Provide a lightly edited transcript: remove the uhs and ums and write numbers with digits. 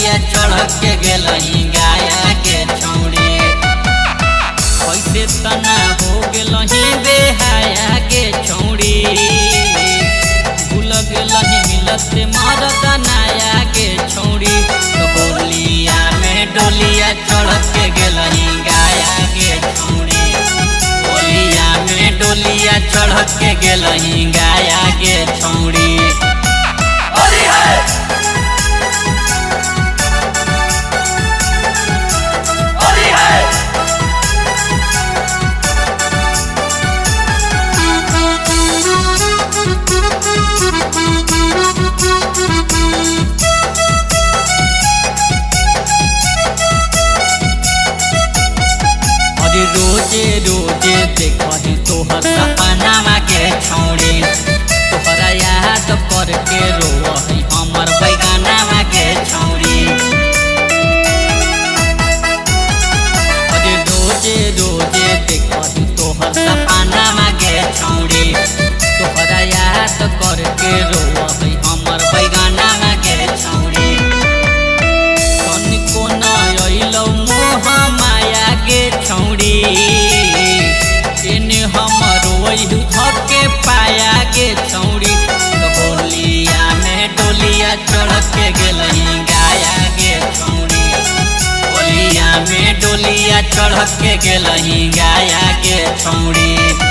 डोलिया चढ़ के गेलही गाया के छौड़ी। कैसे तना हो गेलही बेहाया के छौड़ी। भूल गेलही मिलत मरद नाया के छौड़ी। होलिया में डोलिया चढ़ के गेलही गाया के छौड़ी। होलिया में डोलिया चढ़ के गेलही गाया के छौड़ी। रोजे रोजे देखही तोहर सपनावा के छौड़ी। तोहरा याद करके रोही हमर बैगनावा के छौड़ी। अरे रोजे रोजे देखही तोहर सपनावा के छौड़ी। तोहरा याद करके रोही हमर बैगनावा के छौड़ी। तनिको न अइलौ मोह माया के छौड़ी। एने हमरो धके पाया के छौड़ी। होलिया में डोलिया चढ़ के गेलही गाया के छौड़ी। होलिया में डोलिया चढ़ के गेलही गाया के छौड़ी।